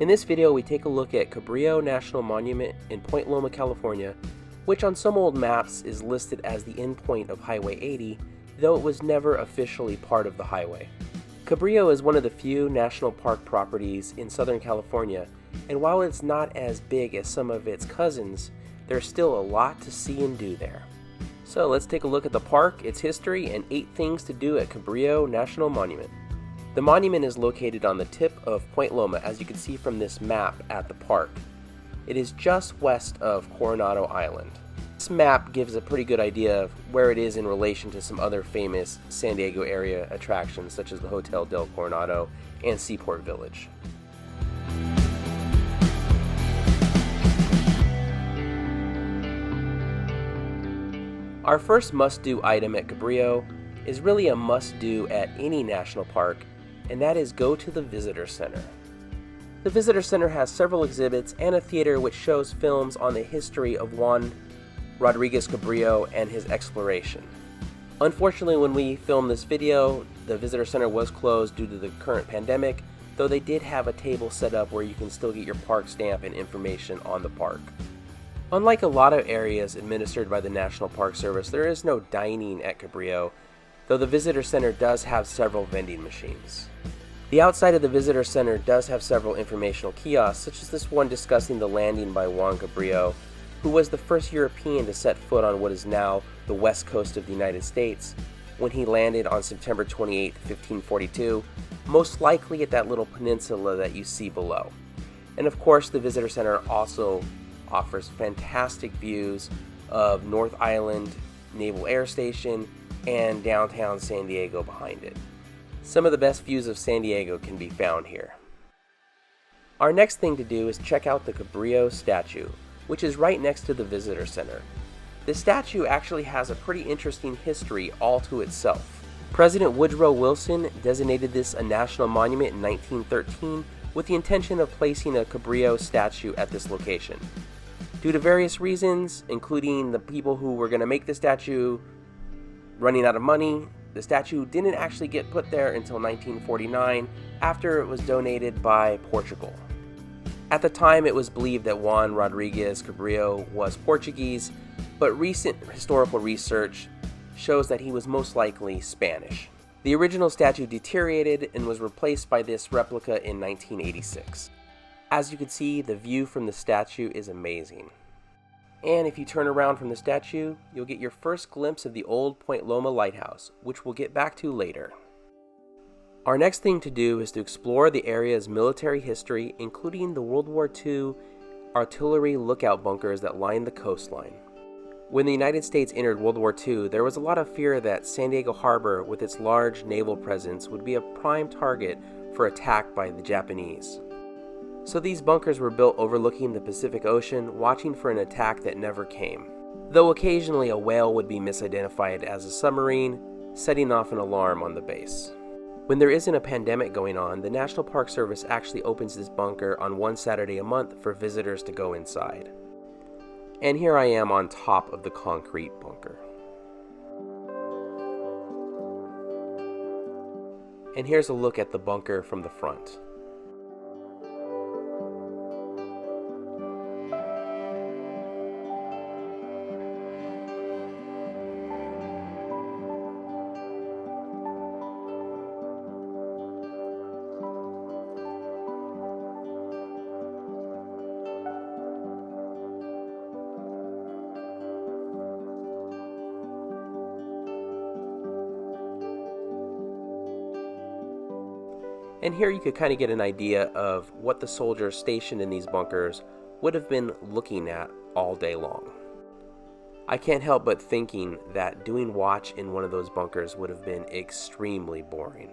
In this video, we take a look at Cabrillo National Monument in Point Loma, California, which on some old maps is listed as the endpoint of Highway 80, though it was never officially part of the highway. Cabrillo is one of the few national park properties in Southern California, and while it's not as big as some of its cousins, there's still a lot to see and do there. So let's take a look at the park, its history, and 8 things to do at Cabrillo National Monument. The monument is located on the tip of Point Loma, as you can see from this map at the park. It is just west of Coronado Island. This map gives a pretty good idea of where it is in relation to some other famous San Diego area attractions such as the Hotel del Coronado and Seaport Village. Our first must-do item at Cabrillo is really a must-do at any national park, and that is go to the Visitor Center. The Visitor Center has several exhibits and a theater which shows films on the history of Juan Cabrillo and his exploration. Unfortunately, when we filmed this video, the Visitor Center was closed due to the current pandemic, though they did have a table set up where you can still get your park stamp and information on the park. Unlike a lot of areas administered by the National Park Service, there is no dining at Cabrillo, though the Visitor Center does have several vending machines. The outside of the Visitor Center does have several informational kiosks, such as this one discussing the landing by Juan Cabrillo, who was the first European to set foot on what is now the west coast of the United States, when he landed on September 28, 1542, most likely at that little peninsula that you see below. And of course, the Visitor Center also offers fantastic views of North Island Naval Air Station and downtown San Diego behind it. Some of the best views of San Diego can be found here. Our next thing to do is check out the Cabrillo statue, which is right next to the Visitor Center. The statue actually has a pretty interesting history all to itself. President Woodrow Wilson designated this a national monument in 1913 with the intention of placing a Cabrillo statue at this location. Due to various reasons, including the people who were going to make the statue running out of money, the statue didn't actually get put there until 1949 after it was donated by Portugal. At the time, it was believed that Juan Cabrillo was Portuguese, but recent historical research shows that he was most likely Spanish. The original statue deteriorated and was replaced by this replica in 1986. As you can see, the view from the statue is amazing. And if you turn around from the statue, you'll get your first glimpse of the old Point Loma Lighthouse, which we'll get back to later. Our next thing to do is to explore the area's military history, including the World War II artillery lookout bunkers that line the coastline. When the United States entered World War II, there was a lot of fear that San Diego Harbor, with its large naval presence, would be a prime target for attack by the Japanese. So these bunkers were built overlooking the Pacific Ocean, watching for an attack that never came. Though occasionally a whale would be misidentified as a submarine, setting off an alarm on the base. When there isn't a pandemic going on, the National Park Service actually opens this bunker on one Saturday a month for visitors to go inside. And here I am on top of the concrete bunker. And here's a look at the bunker from the front. And here you could kind of get an idea of what the soldiers stationed in these bunkers would have been looking at all day long. I can't help but thinking that doing watch in one of those bunkers would have been extremely boring.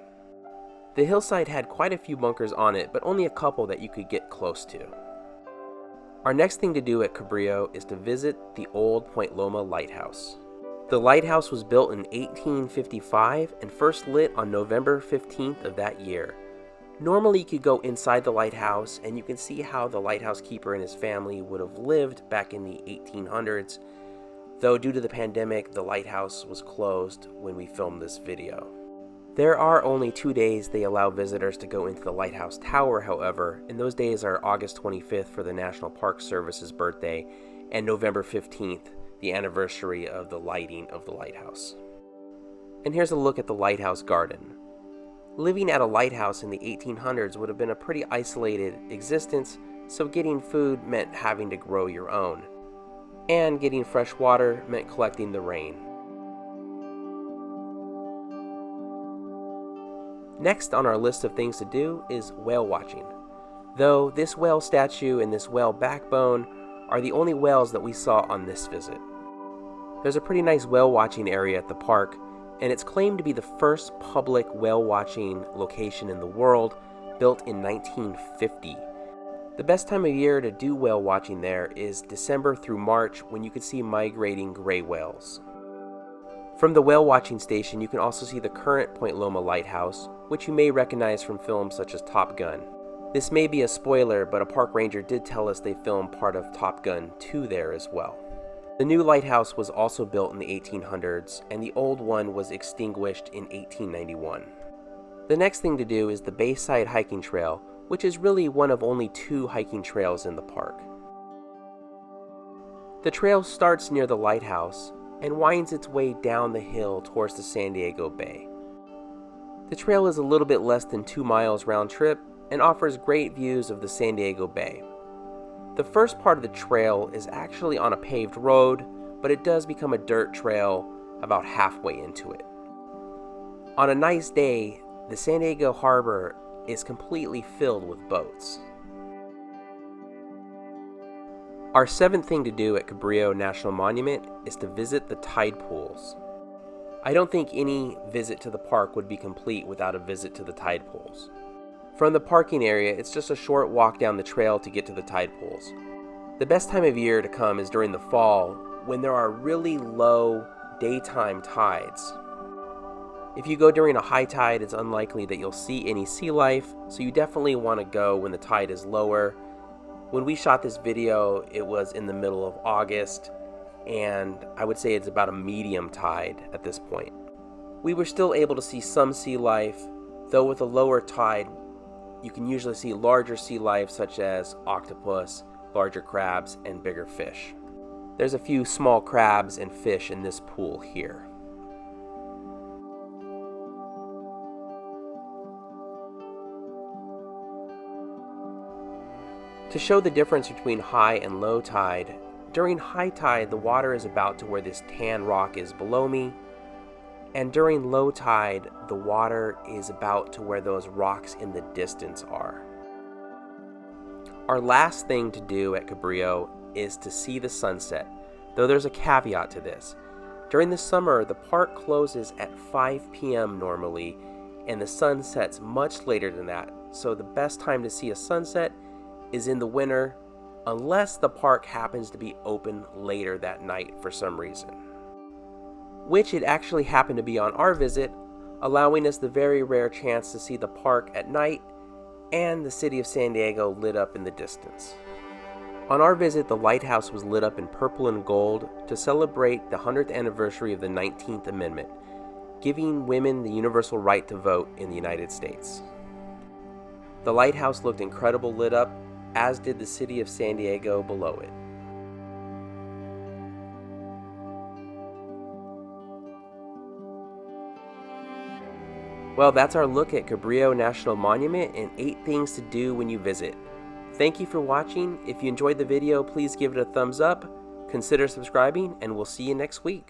The hillside had quite a few bunkers on it, but only a couple that you could get close to. Our next thing to do at Cabrillo is to visit the old Point Loma Lighthouse. The lighthouse was built in 1855 and first lit on November 15th of that year. Normally you could go inside the lighthouse and you can see how the lighthouse keeper and his family would have lived back in the 1800s, though due to the pandemic the lighthouse was closed when we filmed this video. There are only 2 days they allow visitors to go into the lighthouse tower, however, and those days are August 25th for the National Park Service's birthday and November 15th, the anniversary of the lighting of the lighthouse. And here's a look at the lighthouse garden. Living at a lighthouse in the 1800s would have been a pretty isolated existence, so getting food meant having to grow your own. And getting fresh water meant collecting the rain. Next on our list of things to do is whale watching. Though this whale statue and this whale backbone are the only whales that we saw on this visit. There's a pretty nice whale watching area at the park, and it's claimed to be the first public whale watching location in the world, built in 1950. The best time of year to do whale watching there is December through March, when you can see migrating gray whales. From the whale watching station, you can also see the current Point Loma Lighthouse, which you may recognize from films such as Top Gun. This may be a spoiler, but a park ranger did tell us they filmed part of Top Gun 2 there as well. The new lighthouse was also built in the 1800s, and the old one was extinguished in 1891. The next thing to do is the Bayside hiking trail, which is really one of only 2 hiking trails in the park. The trail starts near the lighthouse and winds its way down the hill towards the San Diego Bay. The trail is a little bit less than 2 miles round trip and offers great views of the San Diego Bay. The first part of the trail is actually on a paved road, but it does become a dirt trail about halfway into it. On a nice day, the San Diego harbor is completely filled with boats. Our 7th thing to do at Cabrillo National Monument is to visit the tide pools. I don't think any visit to the park would be complete without a visit to the tide pools. From the parking area, it's just a short walk down the trail to get to the tide pools. The best time of year to come is during the fall, when there are really low daytime tides. If you go during a high tide, it's unlikely that you'll see any sea life, so you definitely want to go when the tide is lower. When we shot this video, it was in the middle of August, and I would say it's about a medium tide at this point. We were still able to see some sea life, though with a lower tide, you can usually see larger sea life such as octopus, larger crabs, and bigger fish. There's a few small crabs and fish in this pool here. To show the difference between high and low tide, during high tide the water is about to where this tan rock is below me, and during low tide the water is about to where those rocks in the distance are. Our last thing to do at Cabrillo is to see the sunset, though there's a caveat to this. During the summer, the park closes at 5 p.m. normally, and the sun sets much later than that, so the best time to see a sunset is in the winter, unless the park happens to be open later that night for some reason. Which it actually happened to be on our visit, allowing us the very rare chance to see the park at night and the city of San Diego lit up in the distance. On our visit, the lighthouse was lit up in purple and gold to celebrate the 100th anniversary of the 19th Amendment, giving women the universal right to vote in the United States. The lighthouse looked incredible lit up, as did the city of San Diego below it. Well, that's our look at Cabrillo National Monument and 8 things to do when you visit. Thank you for watching. If you enjoyed the video, please give it a thumbs up, consider subscribing, and we'll see you next week.